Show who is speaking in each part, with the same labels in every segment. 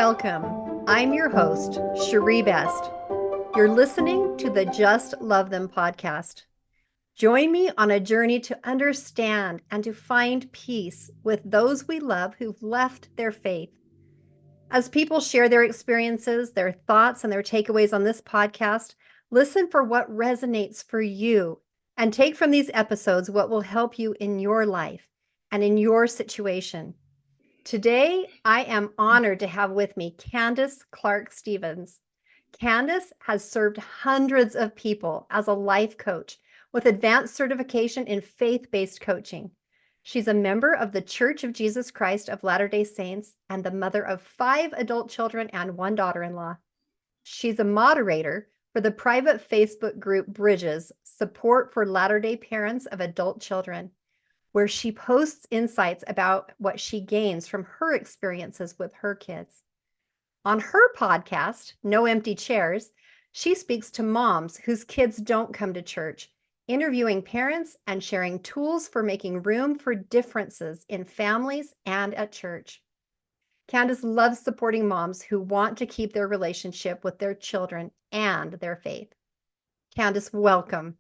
Speaker 1: welcome. I'm your host, Cherie Best. You're listening to the Just Love Them podcast. Join me on a journey to understand and to find peace with those we love who've left their faith. As people share their experiences, their thoughts, and their takeaways on this podcast, listen for what resonates for you and take from these episodes what will help you in your life and in your situation. Today, I am honored to have with me Candice Clark-Stevens. Candice has served hundreds of people as a life coach with advanced certification in faith-based coaching. She's a member of the Church of Jesus Christ of Latter-day Saints and the mother of 5 adult children and 1 daughter-in-law. She's a moderator for the private Facebook group Bridges, Support for Latter-day Parents of Adult Children, where she posts insights about what she gains from her experiences with her kids. On her podcast, No Empty Chairs, she speaks to moms whose kids don't come to church, interviewing parents and sharing tools for making room for differences in families and at church. Candice loves supporting moms who want to keep their relationship with their children and their faith. Candice, welcome.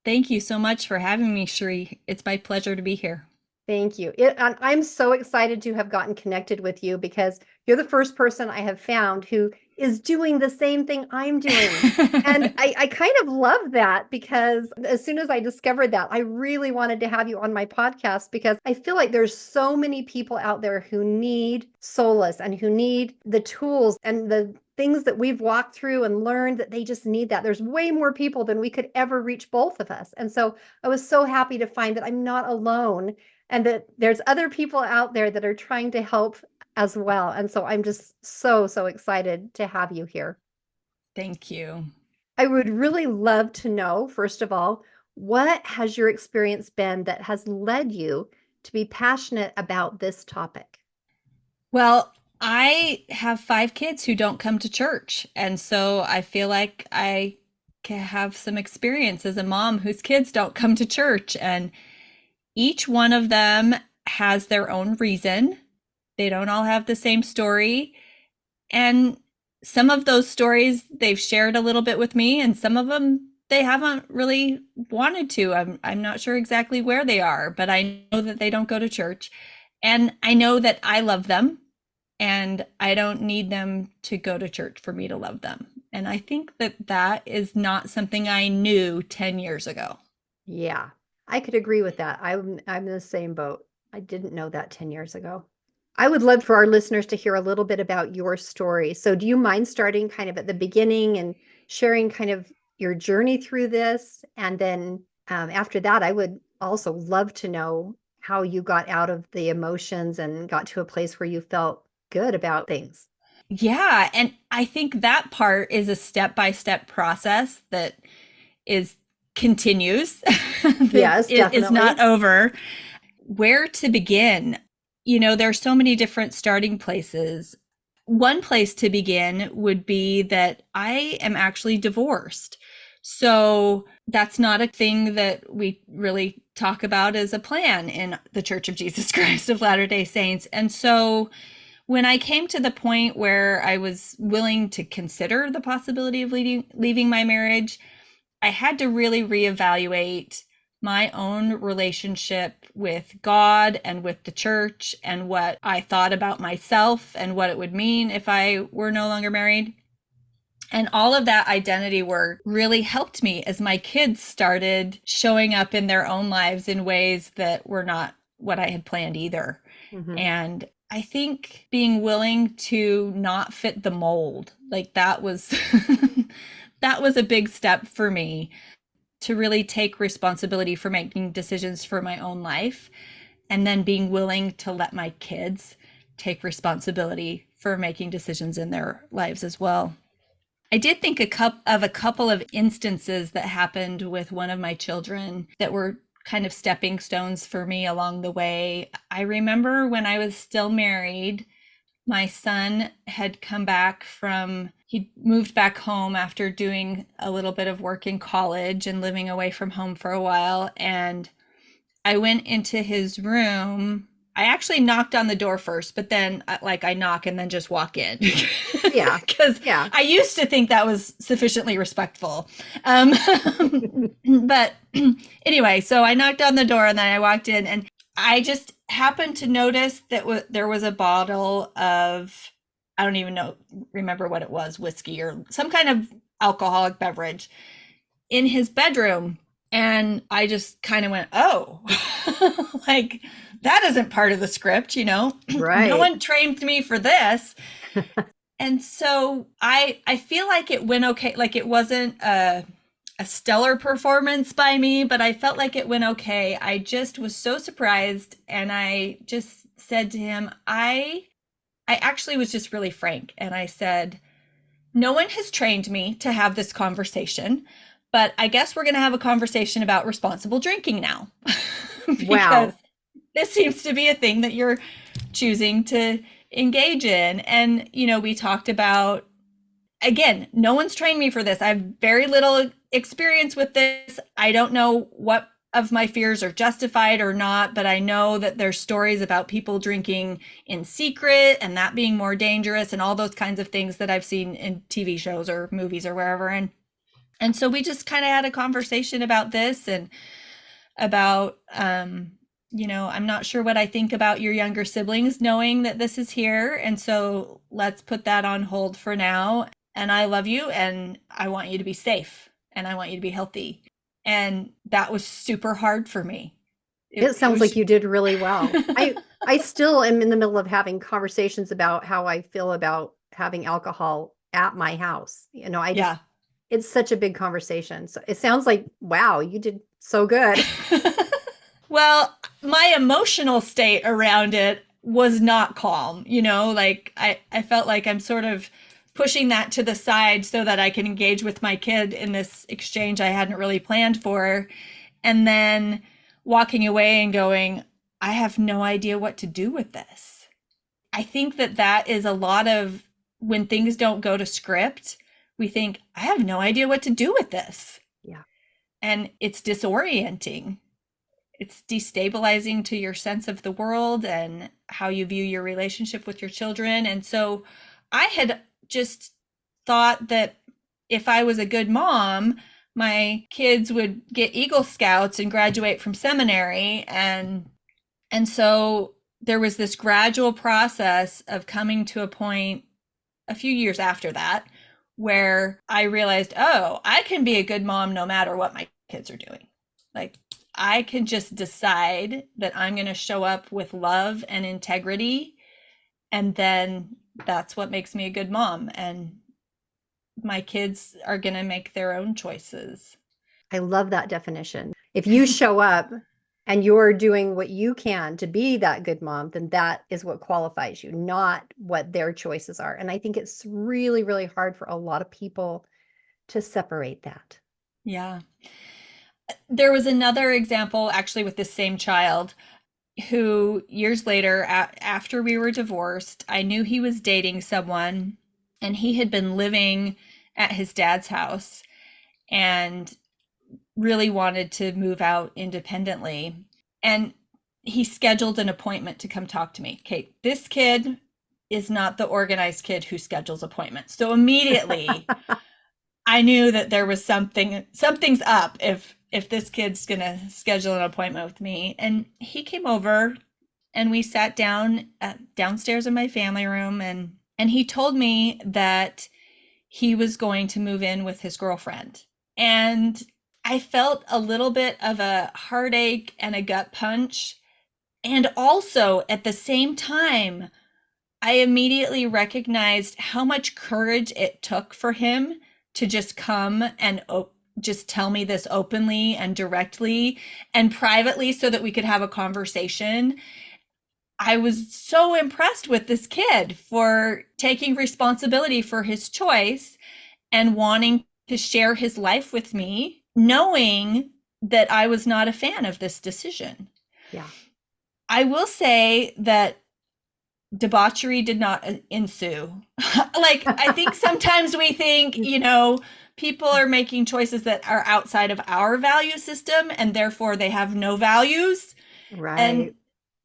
Speaker 2: Thank you so much for having me, Cherie. It's my pleasure to be here.
Speaker 1: Thank you. I'm so excited to have gotten connected with you because you're the first person I have found who is doing the same thing I'm doing. And I kind of love that because as soon as I discovered that, I really wanted to have you on my podcast because I feel like there's so many people out there who need solace and who need the tools and the things that we've walked through and learned that they just need that. There's way more people than we could ever reach, both of us. And so I was so happy to find that I'm not alone and that there's other people out there that are trying to help as well. And so I'm just so excited to have you here.
Speaker 2: Thank you.
Speaker 1: I would really love to know, first of all, what has your experience been that has led you to be passionate about this topic?
Speaker 2: Well, I have 5 kids who don't come to church. And so I feel like I can have some experience as a mom whose kids don't come to church. And each one of them has their own reason. They don't all have the same story. And some of those stories they've shared a little bit with me, and some of them they haven't really wanted to. I'm not sure exactly where they are, but I know that they don't go to church. And I know that I love them, and I don't need them to go to church for me to love them. And I think that that is not something I knew 10 years ago.
Speaker 1: Yeah, I could agree with that. I'm in the same boat. I didn't know that 10 years ago. I would love for our listeners to hear a little bit about your story. So do you mind starting kind of at the beginning and sharing kind of your journey through this? And then after that, I would also love to know how you got out of the emotions and got to a place where you felt good about things.
Speaker 2: Yeah, and I think that part is a step-by-step process that is continues. That
Speaker 1: Yes,
Speaker 2: is not
Speaker 1: definitely.
Speaker 2: over. Where to begin? There are so many different starting places. One place to begin would be that I am actually divorced. So that's not a thing that we really talk about as a plan in the Church of Jesus Christ of Latter-day Saints. And so when I came to the point where I was willing to consider the possibility of leaving my marriage, I had to really reevaluate my own relationship with God and with the church and what I thought about myself and what it would mean if I were no longer married. And all of that identity work really helped me as my kids started showing up in their own lives in ways that were not what I had planned either.
Speaker 1: Hmm.
Speaker 2: And I think being willing to not fit the mold, like that was that was a big step for me, to really take responsibility for making decisions for my own life, and then being willing to let my kids take responsibility for making decisions in their lives as well. I did think of a couple of instances that happened with one of my children that were kind of stepping stones for me along the way. I remember when I was still married, my son had he moved back home after doing a little bit of work in college and living away from home for a while. And I went into his room I actually knocked on the door first, but then like I knock and then just walk in
Speaker 1: Yeah.
Speaker 2: because
Speaker 1: Yeah.
Speaker 2: I used to think that was sufficiently respectful. Um, but anyway, so I knocked on the door and then I walked in, and I just happened to notice that there was a bottle of, I don't even remember what it was, whiskey or some kind of alcoholic beverage in his bedroom. And I just kind of went, oh, like that isn't part of the script, you know? No
Speaker 1: Right.
Speaker 2: one trained me for this. And so I feel like it went okay. Like it wasn't a stellar performance by me, but I felt like it went okay. I just was so surprised, and I just said to him, I actually was just really frank, and I said, no one has trained me to have this conversation, but I guess we're going to have a conversation about responsible drinking now. Because
Speaker 1: Wow.
Speaker 2: this seems to be a thing that you're choosing to engage in. And, you know, we talked about, again, no one's trained me for this. I have very little experience with this. I don't know what of my fears are justified or not, but I know that there's stories about people drinking in secret and that being more dangerous and all those kinds of things that I've seen in TV shows or movies or wherever. And so we just kind of had a conversation about this and about you know, I'm not sure what I think about your younger siblings knowing that this is here, and so let's put that on hold for now. And I love you, and I want you to be safe, and I want you to be healthy. And that was super hard for me.
Speaker 1: It
Speaker 2: It
Speaker 1: sounds
Speaker 2: was
Speaker 1: like you did really well. I still am in the middle of having conversations about how I feel about having alcohol at my house. You know, I just
Speaker 2: yeah.
Speaker 1: it's such a big conversation. So it sounds like, wow, you did so good.
Speaker 2: Well, my emotional state around it was not calm, you know, like I felt like I'm sort of pushing that to the side so that I can engage with my kid in this exchange I hadn't really planned for. And then walking away and going, I have no idea what to do with this. I think that that is a lot of when things don't go to script, we think, I have no idea what to do with this.
Speaker 1: Yeah.
Speaker 2: And it's disorienting. It's destabilizing to your sense of the world and how you view your relationship with your children. And so I had just thought that if I was a good mom, my kids would get Eagle Scouts and graduate from seminary. And so there was this gradual process of coming to a point a few years after that where I realized, oh, I can be a good mom no matter what my kids are doing. Like, I can just decide that I'm going to show up with love and integrity. And then that's what makes me a good mom. And my kids are going to make their own choices.
Speaker 1: I love that definition. If you show up and you're doing what you can to be that good mom, then that is what qualifies you, not what their choices are. And I think it's really, really hard for a lot of people to separate that.
Speaker 2: Yeah. There was another example actually with this same child who years later, after we were divorced, I knew he was dating someone, and he had been living at his dad's house and really wanted to move out independently. And he scheduled an appointment to come talk to me. Okay, this kid is not the organized kid who schedules appointments. So immediately I knew that there was something's up if this kid's going to schedule an appointment with me. And he came over and we sat down downstairs in my family room, and he told me that he was going to move in with his girlfriend. And I felt a little bit of a heartache and a gut punch. And also at the same time, I immediately recognized how much courage it took for him to just come and just tell me this openly and directly and privately so that we could have a conversation. I was so impressed with this kid for taking responsibility for his choice and wanting to share his life with me, knowing that I was not a fan of this decision.
Speaker 1: Yeah.
Speaker 2: I will say that debauchery did not ensue. Like, I think sometimes we think, you know, people are making choices that are outside of our value system and therefore they have no values. And
Speaker 1: Right.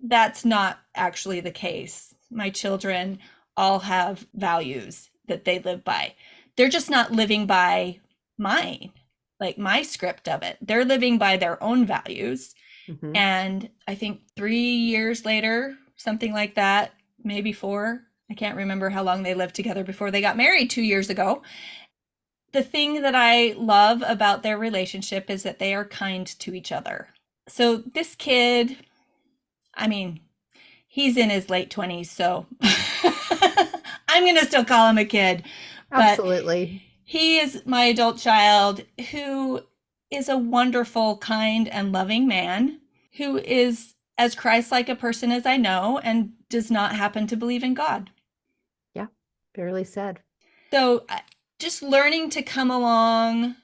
Speaker 2: that's not actually the case. My children all have values that they live by. They're just not living by mine, like my script of it. They're living by their own values.
Speaker 1: Hmm.
Speaker 2: And I think 3 years later, something like that, maybe four, I can't remember how long they lived together before they got married 2 years ago. The thing that I love about their relationship is that they are kind to each other. So this kid, I mean, he's in his late 20s, so I'm going to still call him a kid. But
Speaker 1: Absolutely.
Speaker 2: he is my adult child who is a wonderful, kind, and loving man who is as Christ like a person as I know and does not happen to believe in God.
Speaker 1: Yeah, barely said.
Speaker 2: So just learning to come along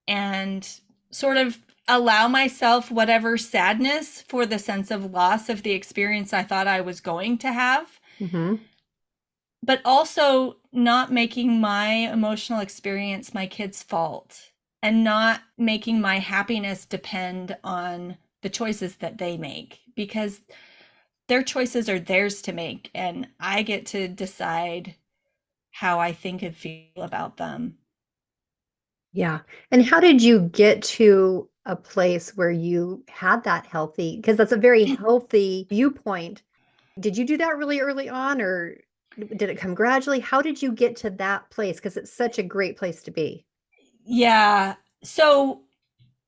Speaker 2: and sort of allow myself whatever sadness for the sense of loss of the experience I thought I was going to have,
Speaker 1: Hmm.
Speaker 2: but also not making my emotional experience my kid's fault and not making my happiness depend on the choices that they make, because their choices are theirs to make and I get to decide how I think and feel about them.
Speaker 1: Yeah. And how did you get to a place where you had that healthy? Because that's a very healthy viewpoint. Did you do that really early on, or did it come gradually? How did you get to that place? Because it's such a great place to be.
Speaker 2: Yeah. So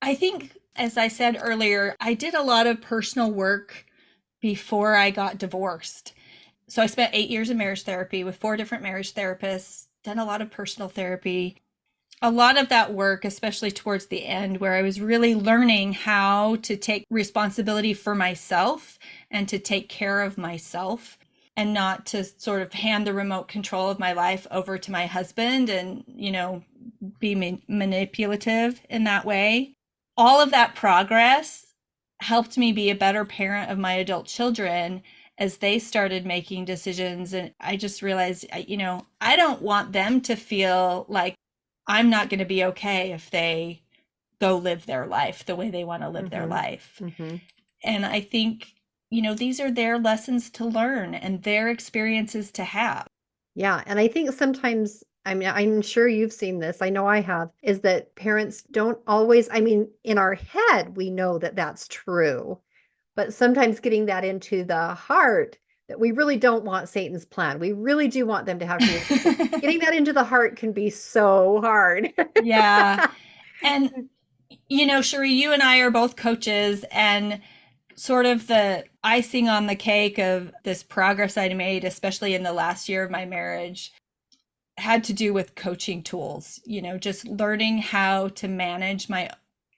Speaker 2: I think, as I said earlier, I did a lot of personal work before I got divorced. So I spent 8 years in marriage therapy with four different marriage therapists, done a lot of personal therapy. A lot of that work, especially towards the end, where I was really learning how to take responsibility for myself and to take care of myself and not to sort of hand the remote control of my life over to my husband and, be manipulative in that way. All of that progress helped me be a better parent of my adult children as they started making decisions. And I just realized, I don't want them to feel like I'm not going to be okay if they go live their life the way they want to live their
Speaker 1: Hmm.
Speaker 2: life.
Speaker 1: Hmm.
Speaker 2: And I think, these are their lessons to learn and their experiences to have.
Speaker 1: Yeah. And I think sometimes, I mean, I'm sure you've seen this, I know I have, is that parents don't always, I mean, in our head, we know that that's true, but sometimes getting that into the heart that we really don't want Satan's plan. We really do want them to have free will. Getting that into the heart can be so hard.
Speaker 2: Yeah. And, Cherie, you and I are both coaches, and sort of the icing on the cake of this progress I made, especially in the last year of my marriage, had to do with coaching tools, just learning how to manage my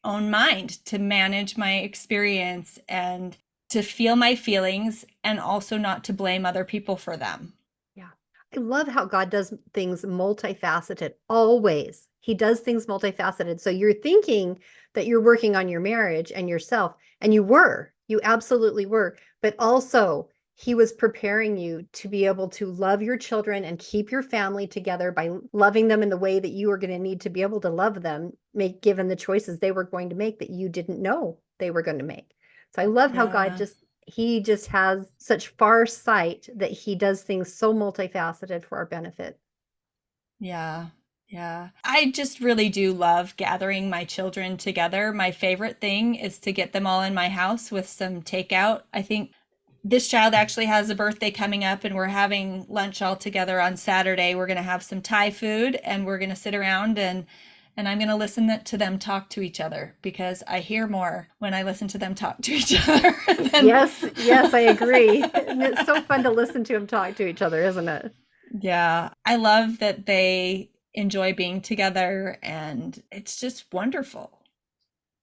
Speaker 2: own mind, to manage my experience, and to feel my feelings, and also not to blame other people for them.
Speaker 1: Yeah. I love how God does things multifaceted, always. He does things multifaceted. So you're thinking that you're working on your marriage and yourself, and you were. You absolutely were. But also, He was preparing you to be able to love your children and keep your family together by loving them in the way that you were going to need to be able to love them, make given the choices they were going to make that you didn't know they were going to make. So I love how God
Speaker 2: Yeah.
Speaker 1: just he just has such far sight that he does things so multifaceted for our benefit.
Speaker 2: Yeah. Yeah. I just really do love gathering my children together. My favorite thing is to get them all in my house with some takeout. I think this child actually has a birthday coming up and we're having lunch all together on Saturday. We're going to have some Thai food and we're going to sit around and I'm going to listen to them talk to each other because I hear more when I listen to them talk to each other than
Speaker 1: Yes, yes, I agree. And it's so fun to listen to them talk to each other, isn't it?
Speaker 2: yeah, I love that they enjoy being together and it's just wonderful.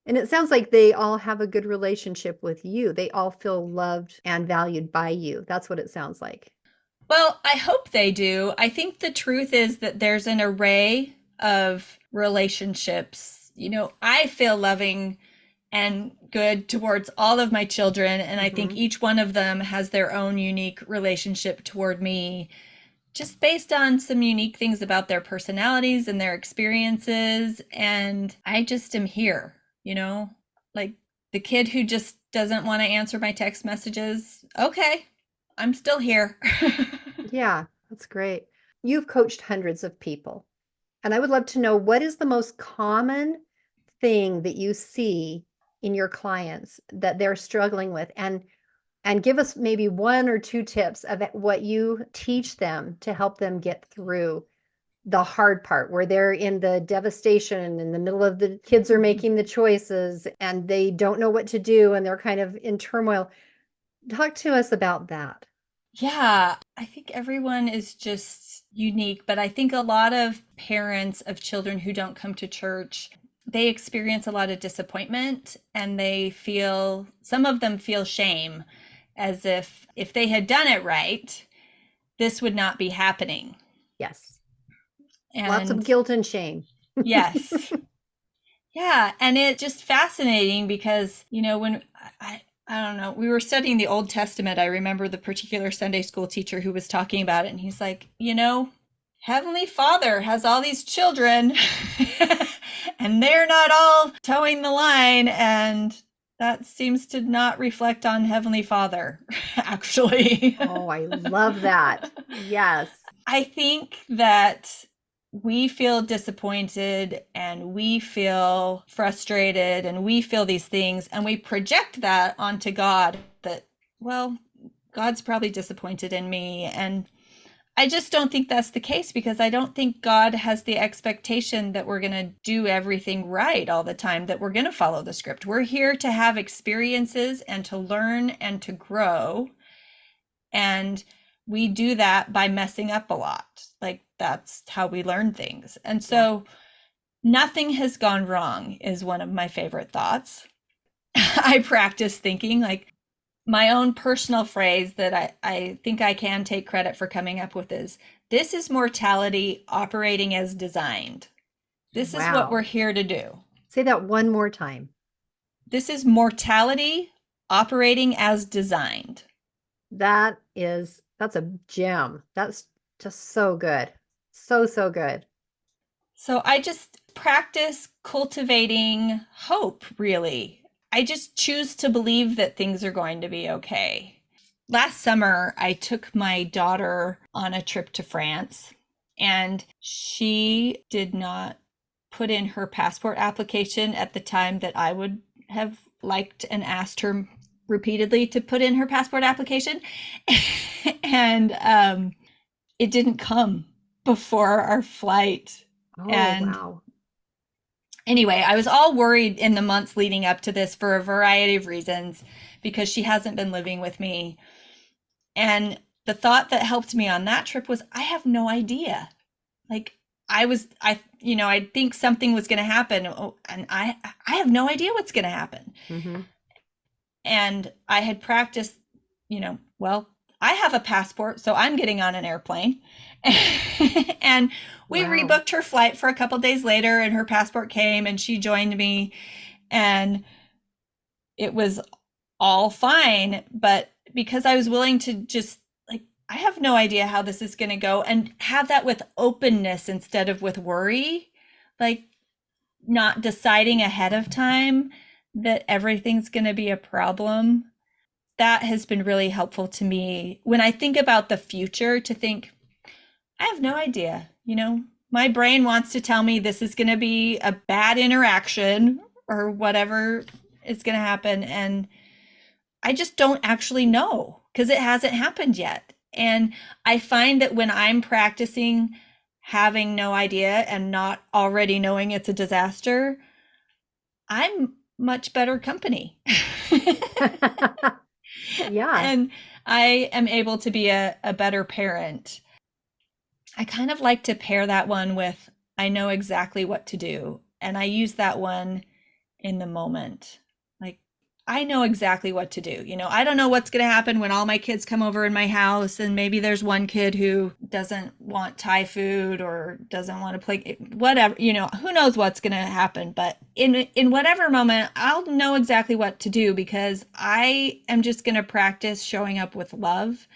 Speaker 1: And it sounds like they all have a good relationship with you. They all feel loved and valued by you. That's what it sounds like.
Speaker 2: Well, I hope they do. I think the truth is that there's an array of relationships. I feel loving and good towards all of my children, and I think
Speaker 1: Hmm.
Speaker 2: each one of them has their own unique relationship toward me, just based on some unique things about their personalities and their experiences. And I just am here, like The kid who just doesn't want to answer my text messages, okay, I'm still here.
Speaker 1: Yeah, that's great. You've coached hundreds of people, and I would love to know what is the most common thing that you see in your clients that they're struggling with, and give us maybe one or two tips of what you teach them to help them get through the hard part where they're in the devastation in the middle of the kids are making the choices and they don't know what to do and they're kind of in turmoil. Talk to us about that.
Speaker 2: Yeah, I think everyone is just unique, but I think a lot of parents of children who don't come to church, they experience a lot of disappointment and they feel, some of them feel shame as if they had done it right, this would not be happening.
Speaker 1: Yes. Lots of
Speaker 2: And
Speaker 1: guilt and shame.
Speaker 2: yes. Yeah, and it's just fascinating because, when I don't know, we were studying the Old Testament, I remember the particular Sunday school teacher who was talking about it, and he's like, Heavenly Father has all these children and they're not all towing the line, and that seems to not reflect on Heavenly Father, actually.
Speaker 1: Oh, I love that. Yes.
Speaker 2: I think that we feel disappointed and we feel frustrated and we feel these things and we project that onto God that, well, God's probably disappointed in me. And I just don't think that's the case because I don't think God has the expectation that we're going to do everything right all the time, that we're going to follow the script. We're here to have experiences and to learn and to grow. And we do that by messing up a lot. Like that's how we learn things. And
Speaker 1: Yeah.
Speaker 2: so nothing has gone wrong is one of my favorite thoughts. I practice thinking like my own personal phrase that I think I can take credit for coming up with is this is mortality operating as designed. This is what we're
Speaker 1: Wow.
Speaker 2: here to do.
Speaker 1: Say that one more time.
Speaker 2: This is mortality operating as designed.
Speaker 1: That's a gem. That's just so good. So, so good.
Speaker 2: So I just practice cultivating hope, really. I just choose to believe that things are going to be okay. Last summer, I took my daughter on a trip to France, and she did not put in her passport application at the time that I would have liked and asked her repeatedly to put in her passport application. And it didn't come before our flight.
Speaker 1: Oh,
Speaker 2: And
Speaker 1: wow.
Speaker 2: anyway, I was all worried in the months leading up to this for a variety of reasons because she hasn't been living with me. And the thought that helped me on that trip was I have no idea. Like I think something was going to happen, and I have no idea what's going to happen.
Speaker 1: Mm-hmm.
Speaker 2: And I had practiced, well, I have a passport, so I'm getting on an airplane. And we
Speaker 1: Wow.
Speaker 2: rebooked her flight for a couple days later, and her passport came, and she joined me, and it was all fine. But because I was willing to just like, I have no idea how this is going to go, and have that with openness instead of with worry, like not deciding ahead of time that everything's going to be a problem, that has been really helpful to me when I think about the future, to think, I have no idea. My brain wants to tell me this is going to be a bad interaction or whatever is going to happen. And I just don't actually know because it hasn't happened yet. And I find that when I'm practicing having no idea and not already knowing it's a disaster, I'm much better company.
Speaker 1: Yeah.
Speaker 2: And I am able to be a better parent. I kind of like to pair that one with I know exactly what to do. And I use that one in the moment. Like, I know exactly what to do. I don't know what's going to happen when all my kids come over in my house, and maybe there's one kid who doesn't want Thai food or doesn't want to play, whatever, who knows what's going to happen. But in whatever moment, I'll know exactly what to do because I am just going to practice showing up with love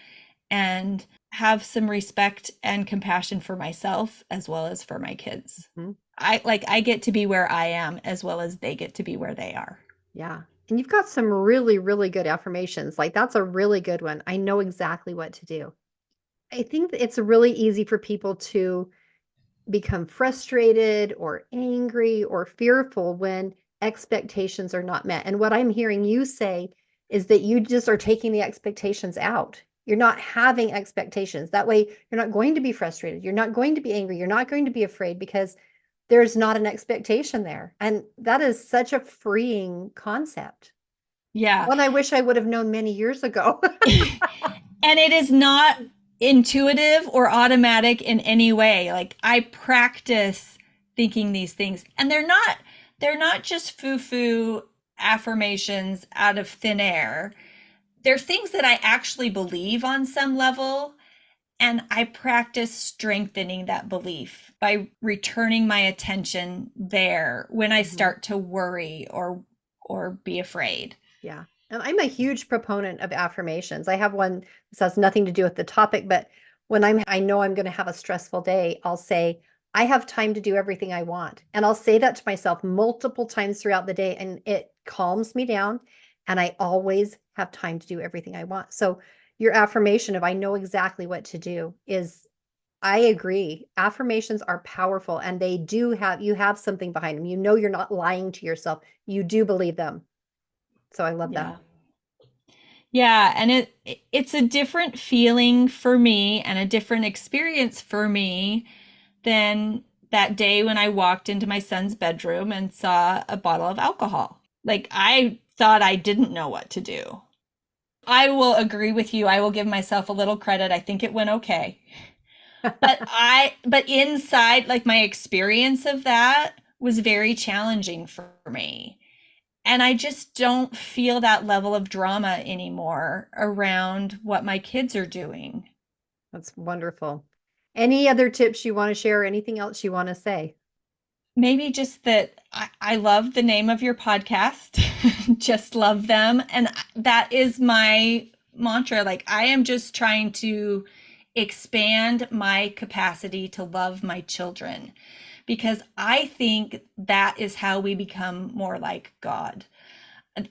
Speaker 2: and have some respect and compassion for myself as well as for my kids.
Speaker 1: Mhm.
Speaker 2: I get to be where I am as well as they get to be where they are.
Speaker 1: Yeah. And you've got some really, really good affirmations. Like that's a really good one. I know exactly what to do. I think that it's really easy for people to become frustrated or angry or fearful when expectations are not met. And what I'm hearing you say is that you just are taking the expectations out. You're not having expectations. That way, you're not going to be frustrated. You're not going to be angry. You're not going to be afraid because there's not an expectation there. And that is such a freeing concept.
Speaker 2: Yeah.
Speaker 1: One I wish I would have known many years ago.
Speaker 2: And it is not intuitive or automatic in any way. Like I practice thinking these things, and they're not just foo-foo affirmations out of thin air. They're things that I actually believe on some level, and I practice strengthening that belief by returning my attention there when I
Speaker 1: Mhm.
Speaker 2: start to worry or be afraid.
Speaker 1: Yeah. And I'm a huge proponent of affirmations. I have one that has nothing to do with the topic, but when I know I'm going to have a stressful day, I'll say, I have time to do everything I want. And I'll say that to myself multiple times throughout the day, and it calms me down. And I always have time to do everything I want. So your affirmation of I know exactly what to do is, I agree. Affirmations are powerful and they do have, you have something behind them. You know, you're not lying to yourself. You do believe them. So I love that.
Speaker 2: Yeah. Yeah, and it's a different feeling for me and a different experience for me than that day when I walked into my son's bedroom and saw a bottle of alcohol. Like I thought I didn't know what to do. I will agree with you. I will give myself a little credit. I think it went okay. But inside, like my experience of that was very challenging for me. And I just don't feel that level of drama anymore around what my kids are doing.
Speaker 1: That's wonderful. Any other tips you want to share? Anything else you want to say?
Speaker 2: Maybe just that I love the name of your podcast, just love them. And that is my mantra. Like, I am just trying to expand my capacity to love my children because I think that is how we become more like God.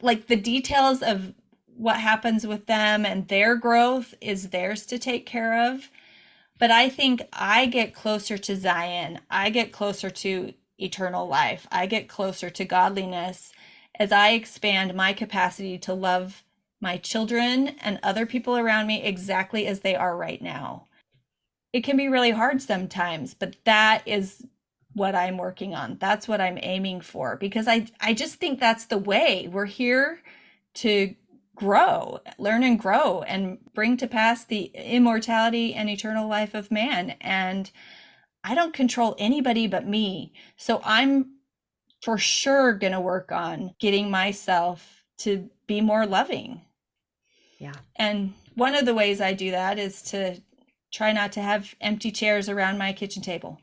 Speaker 2: Like, the details of what happens with them and their growth is theirs to take care of. But I think I get closer to Zion. I get closer to eternal life. I get closer to godliness as I expand my capacity to love my children and other people around me exactly as they are right now. It can be really hard sometimes, but that is what I'm working on. That's what I'm aiming for because I just think that's the way. We're here to grow, learn and grow and bring to pass the immortality and eternal life of man. And I don't control anybody but me. So I'm for sure going to work on getting myself to be more loving.
Speaker 1: Yeah.
Speaker 2: And one of the ways I do that is to try not to have empty chairs around my kitchen table.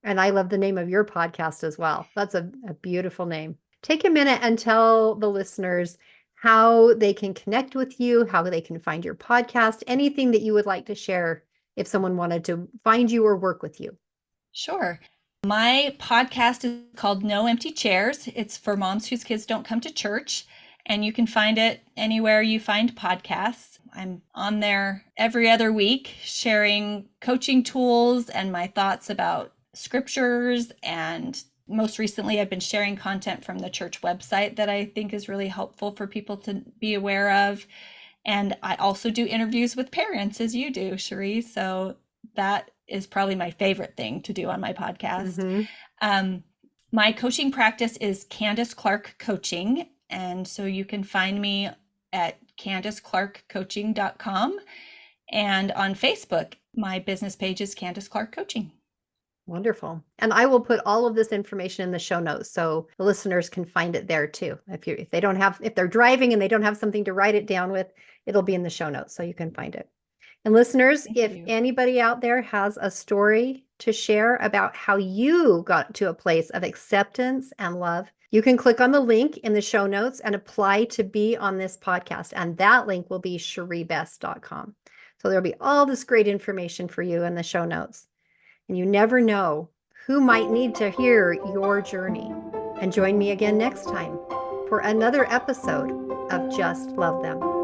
Speaker 1: And I love the name of your podcast as well. That's a beautiful name. Take a minute and tell the listeners how they can connect with you, how they can find your podcast, anything that you would like to share if someone wanted to find you or work with you.
Speaker 2: Sure. My podcast is called No Empty Chairs. It's for moms whose kids don't come to church, and you can find it anywhere you find podcasts. I'm on there every other week sharing coaching tools and my thoughts about scriptures. And most recently, I've been sharing content from the church website that I think is really helpful for people to be aware of. And I also do interviews with parents, as you do, Cherie. So that is probably my favorite thing to do on my podcast.
Speaker 1: Mm-hmm.
Speaker 2: Um, my coaching practice is Candice Clark Coaching. And so you can find me at CandiceClarkCoaching.com. And on Facebook, my business page is Candice Clark Coaching.
Speaker 1: Wonderful. And I will put all of this information in the show notes so the listeners can find it there too. If they don't have, if they're driving and they don't have something to write it down with, it'll be in the show notes so you can find it. And listeners,
Speaker 2: Thank
Speaker 1: if
Speaker 2: you.
Speaker 1: anybody out there has a story to share about how you got to a place of acceptance and love, you can click on the link in the show notes and apply to be on this podcast. And that link will be cheriebest.com. So there'll be all this great information for you in the show notes. And you never know who might need to hear your journey. And join me again next time for another episode of Just Love Them.